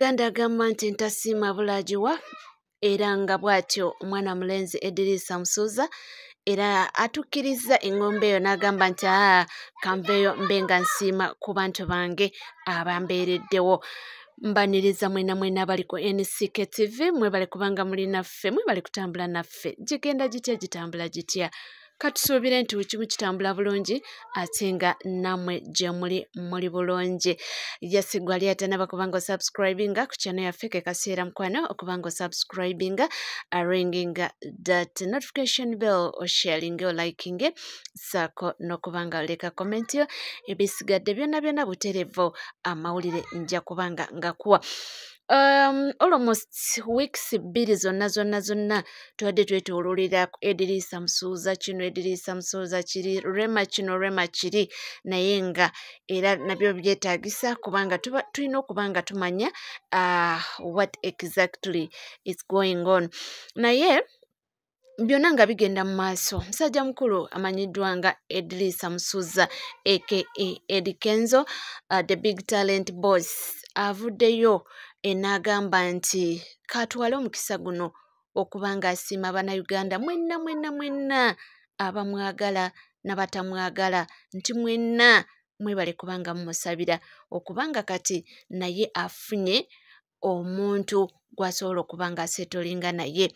Ganda agamba nti ntasiima bulaagiwa era nga bw'atyo omwana mulenzi Edrisa Musuuza era atukkiriza engombe eyo n'agamba nti kanveeyo mbe nga nsiima ku bantu bange abambeereddewo. Mbaniriza mwena abali ku NCK TV mwebale kubanga muli naffe, mwebale kutambula naffe. Gigenda gitya, gitambula gitya? Katusuubire nti kimu kitambula bulungi ate nga nammwe gye muli bulungi. Yasigwa ali atanaba kubanga osubscribinga ku channel yaffe, ke kaseera mukwano okubanga osubscribinga, ringinga that notification bell, osharinge, olikinge, saako n'okubanga oleka comment yo. Ebisigadde byonna buterevu amawulire nja kubanga ngakuwa. Almost weeks 2 zonna twadde twetoololera ku Edrisa Musuuza kino, Edrisa Musuuza kiri, Rema kino, Rema kiri, naye nga era nabyo byetaagisa kubanga tulina okubanga tumanya what exactly is going on. Naye byonna nga bigenda mu maaso. Musajja mukulu amanyiddwa nga Edrisa Musuuza aka Eddie Kenzo, the big talent boss, avuddeyo n'agamba nti katwale omukisa guno okubanga asiima Bannayuganda mwenna abamwagala n'abatamwagala, nti mwenna mwebale kubanga mumusabira okubanga kati naye afunye omuntu gw'asobola okubanga asetolinga naye.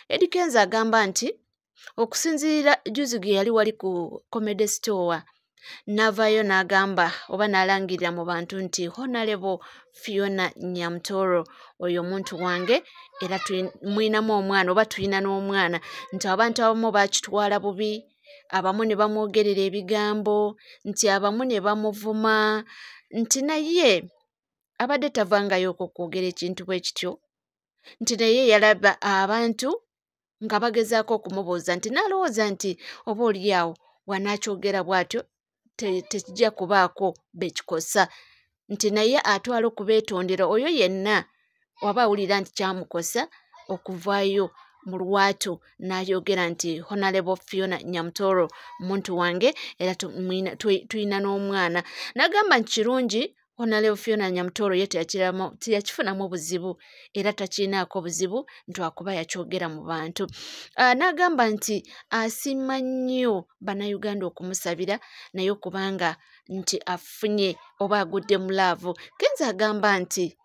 Eddie Kenzo agamba nti okusinziira juzi ge yali wali ku Comedy Store n'avaayo n'agamba oba n'alangirira mu bantu nti Honorable Fiona Nyamutoro oyo omuntu wange era mwinamu omwana oba tulina n'omwana, nti abantu abamu bakitwala bubi, abamu ne bamwogerera ebigambo, nti abamu ne bamuvuma, nti naye abadde tavangayo okwogera ekintu bwe kityo, nti naye yalaba abantu nga bagezaako okumubuuza nti n'alowooza nti oba oliawo wanaakyogera bw'atyo tekijja kubaako bekikosa, nti naye atwala okubeetondera oyo yenna waba awulira nti kyamukosa okuvaayo mu lwatu n'ayogera nti Honorable Fiona Nyamutoro muntu wange era tulina n'omwana. N'agamba nti kirungi Honorable Fiona Nyamutoro ye teyakifunamu buzibu era takirinaako buzibu nti akuba yakyogera mu bantu. N'agamba nti asiima nnyo Bannayuganda okumusabira naye okubanga nti afunye oba agudde mu laavu. Kenzo agamba nti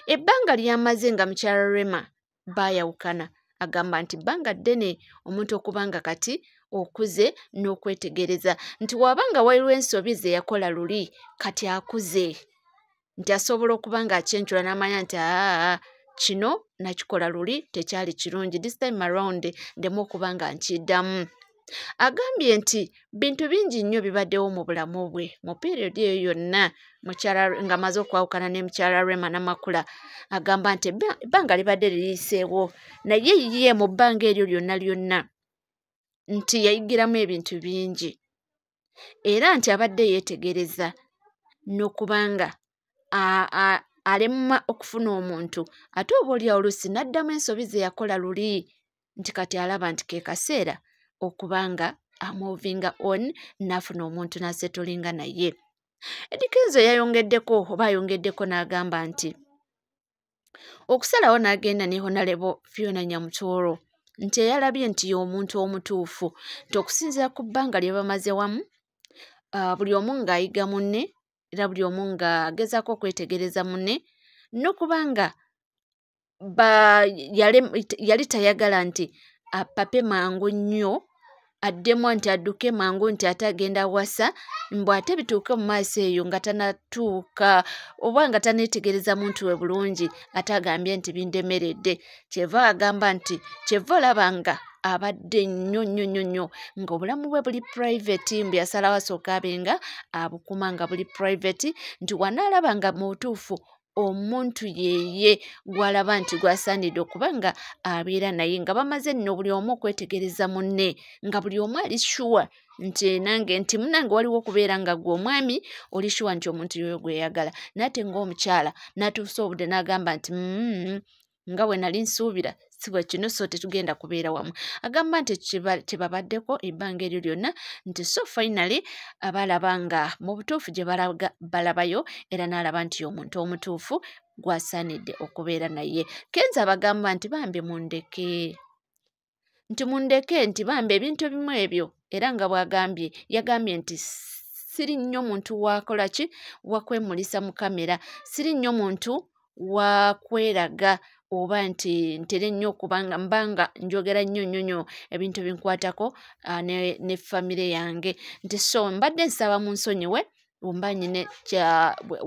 ebbanga lyamaze nga mukyala Rema baayawukana, agamba nti bbanga ddene omuntu okubanga kati okuze n'okwetegereza, nti wabanga waliwo ensobi ze yakola luli kati akuze, nti asobola okubanga akyenjula n'amanya nti kino nakikola luli tekyali kirungi, this time around ndemu okubanga nkiddamu. Agambye nti bintu bingi nnyo bibaddewo mu bulamu bwe mu period eyo yonna nga amaze okwawukana ne mukyala Rema Namakula. Agamba nti ebbanga libadde liriiseewo naye ye mu bbanga eryo lyonna nti yayigiramu ebintu bingi era nti abadde yeetegereza n'okubanga alemma okufuna omuntu ate oba oli oluusi n'addamu ensobi ze yakola luli, nti kati alaba nti ke kaseera okubanga amovinga on n'afuna omuntu n'asetolinga naye. Eddie Kenzo ayongeddeko n'agamba nti okusalawo n'agenda ne Honorable Fiona Nyamutoro nti eyalabye nti y'omuntu omutuufu, nti okusinziira ku bbanga lye bamaze wamu buli omu ng'ayiga munne era buli omu ng'agezaako okwetegereza munne, n'okubanga yali tayagala nti apape mangu nnyo addemu nti adduke mangu nti ate agenda wasa mbw ate bituuke mu maaso eyo nga tanatuuka oba nga taneetegereza muntu we bulungi ate agambye nti bindemeredde. Kyeva agamba nti kyeva olaba nga abadde nnyo nga obulamu bwe buli private, mbu yasalawo asooka abe nga abukuma nga buli private, nti wanaalaba nga mu butuufu omuntu yeye gwalaba nti gwasaanidde okubanga abeera naye nga bamaze nno buli omu okwetegereza munne nga buli omu ali sure nti munange waliwo okubeera nga gwe omwami oli sure nti omuntu yoyo gweyagala, nate ng'omukyala n'atuusa obudde n'agamba nti nga bwe nali nsuubira si bwe kino so tetugenda kubeera wamu. Agamba nti kyebabaddeko ebbanga eryo lyonna nti so finally abalaba nga mu butuufu gye balabayo era n'alaba nti omuntu omutuufu gwasaanidde okubeera naye. Kenzo abagamba nti bambi mundeke. Nti mundeke nti bambi ebintu ebimu ebyo era nga bw'agambye yagambye nti siri nnyo muntu wakola ki wakwemulisa mu kamera, siri nnyo muntu wakweraga oba nti ntere nnyo okubanga mbanga njogera nnyo ebintu binkwatako ne famire yange nti so mbadde nsaba mu nsonyiwe omba nyine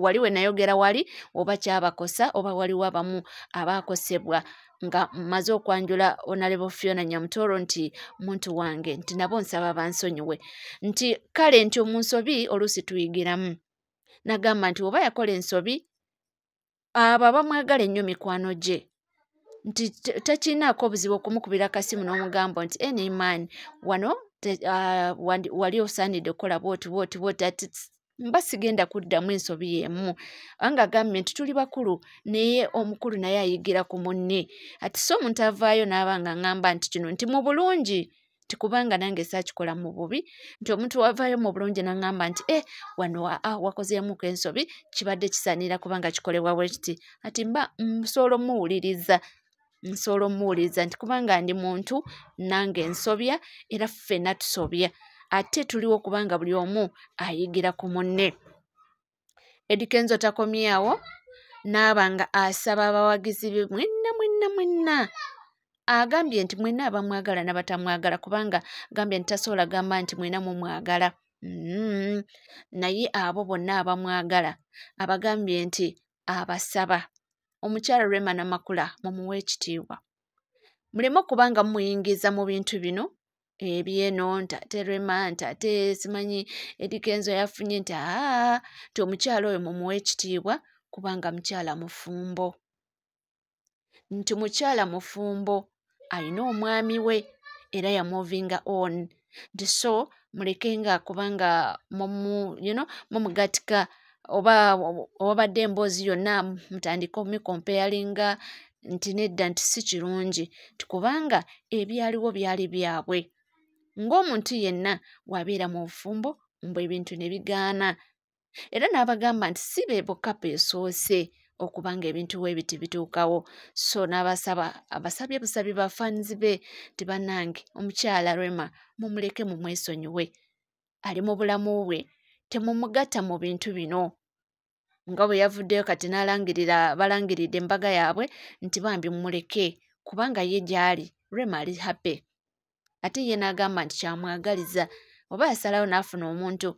wali we nayogera wali oba kyabakosa oba waliwo abamu abaakosebwa nga mmaze okwanjula Honorable Fiona Nyamutoro nti muntu wange nti nabo nsaba bansonyiwe nti kale nti omunsobi oluusi tuyigiramu. Nagamba nti oba yakola ensobi abo abamwagala ennyo mikwano gye nti takinaako obuzibu okumukubira akasimu n'omugamba nti anyman wano wali osaanidde okukola bwoti ati mba sigenda kuddamu ensobi y'emu. Anga agambye nti tuli bakulu naye omukulu naye ayigira ku munne ati so omuntu avaayo n'abanga ngamba nti kino nti mu bulungi tikubanga nange saakikola mu bubi nti omuntu wavaayo mu bulungi n'angamba nti wano wakozeemuko ensobi kibadde kisaanira kubanga kikolebwa bwe kiti ati mba nsobola omuwuliriza nti kubanga ndi muntu nange nsobya era ffenna tusobya ate tuliwo kubanga buli omu ayigira ku munne. Eddie Kenzo takomyawo n'abanga asaba abawagizi be mwenna agambye nti mwenna abamwagala n'abatamwagala kubanga agambye nti tasobola gamba nti mwenna mumwagala naye abo bonna abamwagala abagambye nti abasaba omukyala Rema Namakula mumuwe ekitiibwa muleme okubanga muyingiza mu bintu bino ebyeno ntate Rema ntate simanyi Eddie Kenzo yafunye nti omukyala oyo mumuwe ekitiibwa kubanga mukyala mufumbo nti mukyala mufumbo alina omwami we era yamovinga on nti so mulekenga kubanga mumugatika oba badde emboozi yonna mutandika omukompayalinga nti nedda nti si kirungi tikubanga ebyaliwo byali byabwe ng'omuntu yenna wabeera mu bufumbo mbwe ebintu ne bigaana era n'abagamba nti si be bokka peesoose okubanga ebintu we biti bituukawo so abasabye busabi bafaanizi be nti bannange omukyala Rema mumuleke mumwesonyiwe ali mu bulamu bwe temumugatta mu bintu bino nga bwe yavuddeyo kati balangiridde embaga yaabwe nti bambi mumuleke kubanga ye gy'ali Rema ali happy ate ye n'agamba nti kyamwagaliza oba yasalawo n'afuna omuntu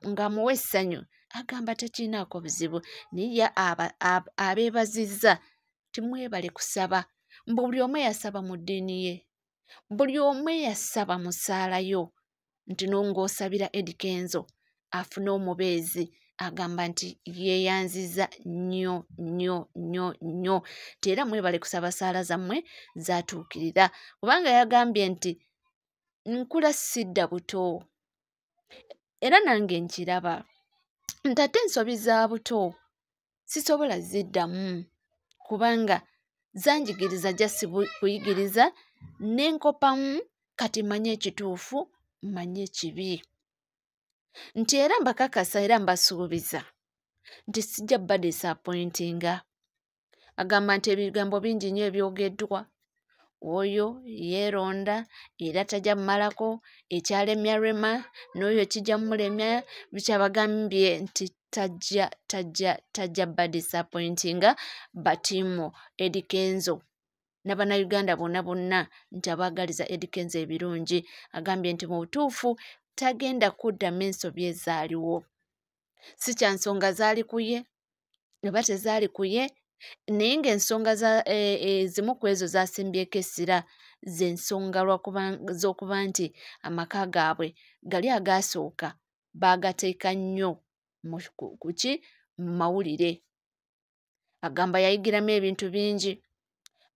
ng'amuwa essanyu agamba tekinaako buzibu naye abeebazizza timwebale kusaba buli omu yasaba mu ddiini ye buli omu yasaba mu ssaalayo nti ng'osabira Eddie Kenzo afune omubeezi agamba nti yeeyanziza nnyo nti era mwebale kusaba ssaala zammwe zaatuukirira kubanga yagambye nti nkula sidda buto era nange nkiraba nti ate ensobi za buto sisobola ziddamu kubanga zanjigiriza jasi kuyigiriza n'enkopamu kati manye ekituufu manye ekibi nti era mbakakasa era mbasuubiza nti sijja bba disappointinga. Agamba nti ebigambo bingi nnyo ebyogeddwa oyo yeeronda era tajja mmalako ekyalemya Rema n'oyo kijja mulemya bikyabagambye nti tajja bba disappointinga batiimu Eddie Kenzo n'Abannayuganda bonna nti abaagaliza Eddie Kenzo ebirungi agambye nti mu butuufu tagenda kuddamu ensobi ezaaliwo si kya nsonga zaali ku ye oba tezaali ku ye naye ng'ensonga ezimu ku ezo zaasembyeko essira z'ensonga z'okuba nti amaka gaabwe gali agaasooka baagateeka nnyo mu mawulire. Agamba yayigiramu ebintu bingi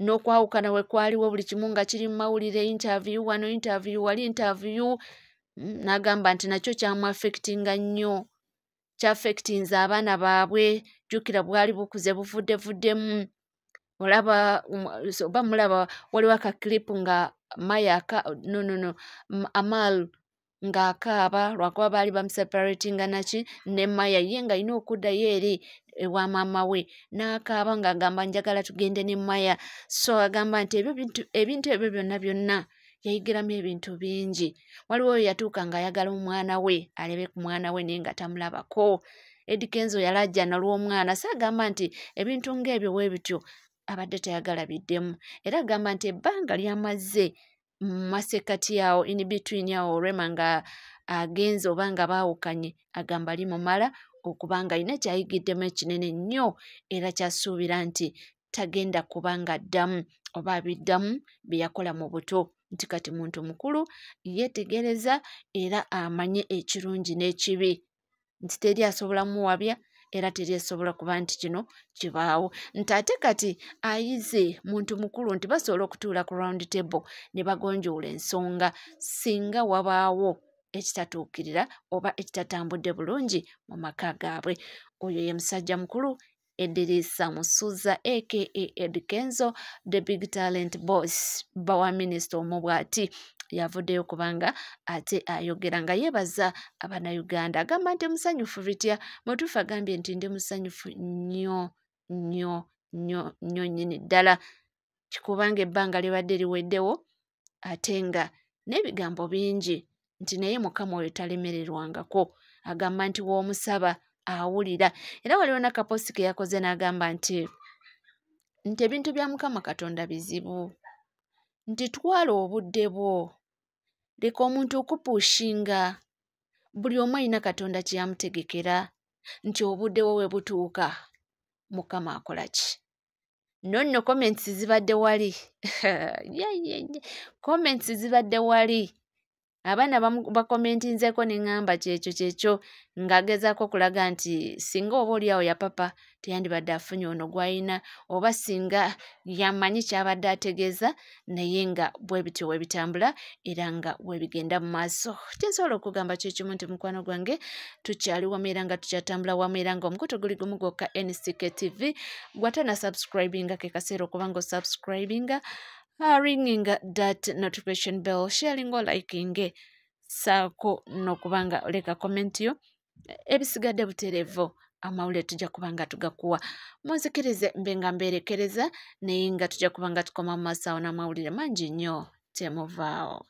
n'okwawukana we kwaliwo buli kimu nga kiri mu mawulire interview wano interview wali interview n'agamba nti nakyo kyamu affectinga nnyo kyaffectinze abaana baabwe jjukira bwali bukuze buvuddevuddemu olaba oba mulaba waliwo akakilipu nga Amal ng'akaaba lwakuba baali bamuseparatinga naki ne Maya ye nga alina okuddayo eri ewa maama we n'akaaba ng'agamba njagala tugende ne Maya. So agamba nti ebintu ebyo byonna yayigiramu ebintu bingi. Waliwo yatuuka ng'ayagala omwana we alebe ku mwana we naye nga tamulabako. Eddy Kenzo yalajja n'olw'omwana. So agamba nti ebintu ng'ebyo bwe bityo abadde tayagala biddemu. Era agamba nti ebbanga ly'amaze mu masekkati awo in between awo Rema nga agenze oba nga baawukanye agamba limumala okubanga alina kyayigiddemu ekinene nnyo era kyasuubira nti tagenda kubanga addamu oba abiddamu bye yakola mu buto. Nti kati muntu mukulu yeetegereza era amanye ekirungi n'ekibi. Nti teri asobola muwabya era teri asobola kuba nti kino kibaawo. Nti ate kati ayize muntu mukulu nti basobola okutuula ku round table ne bagonjoola ensonga singa wabaawo ekitatuukirira oba ekitatambudde bulungi mu maka gaabwe. Oyo ye musajja mukulu Edrisa Musuuza aka Eddy Kenzo, the big talent boss, bawa minisita omubwati. Yavuddeyo kubanga ate ayogera nga yeebaza Abannayuganda. Agamba nti musanyufu bitya. Mutuufu agambye nti ndi musanyufu nnyo nnyini ddala. Kikubanga ebbanga libadde liweddewo ate nga n'ebigambo bingi nti naye Mukama oyo talemererwangako. Agamba nti w'omusaba awulira. Era waliwo n'akaposti ke yakoze n'agamba nti ebintu bya Mukama Katonda bizibu. Nti twala obudde bwo. Leka omuntu okupushinga. Buli omu alina Katonda kye yamutegekera. Nti obudde bwo we butuuka Mukama akola ki? Nonno comments zibadde wali. Comments zibadde wali. Abaana bakomentinzeeko ne ŋŋamba kyekyo ng'agezaako okulaga nti singa oba oli awo ya papa teyandibadde afunye ono gw'ayina oba singa yamanyi kyabadde ategeeza naye nga bwe bityo we bitambula era nga bwe bigenda mu maaso. Kyensobola okugamba kyekimu nti mukwano gwange tukyali wamu era nga tukyatambula wamu era nga omukutu guli gumu gwokka NCK TV. Gwatana subscribinga ke kaseera okuba ng'osubscribinga. Ringing that notification bell, sharing or liking saako n'okubanga oleka comment yo ebisigadde butereevu amawulire tujja kubanga tugakuwa. Munzikirize mbe nga mberekereza naye nga tujja kubanga tukoma mu maaso awo n'amawulire mangi nnyo temuvaawo.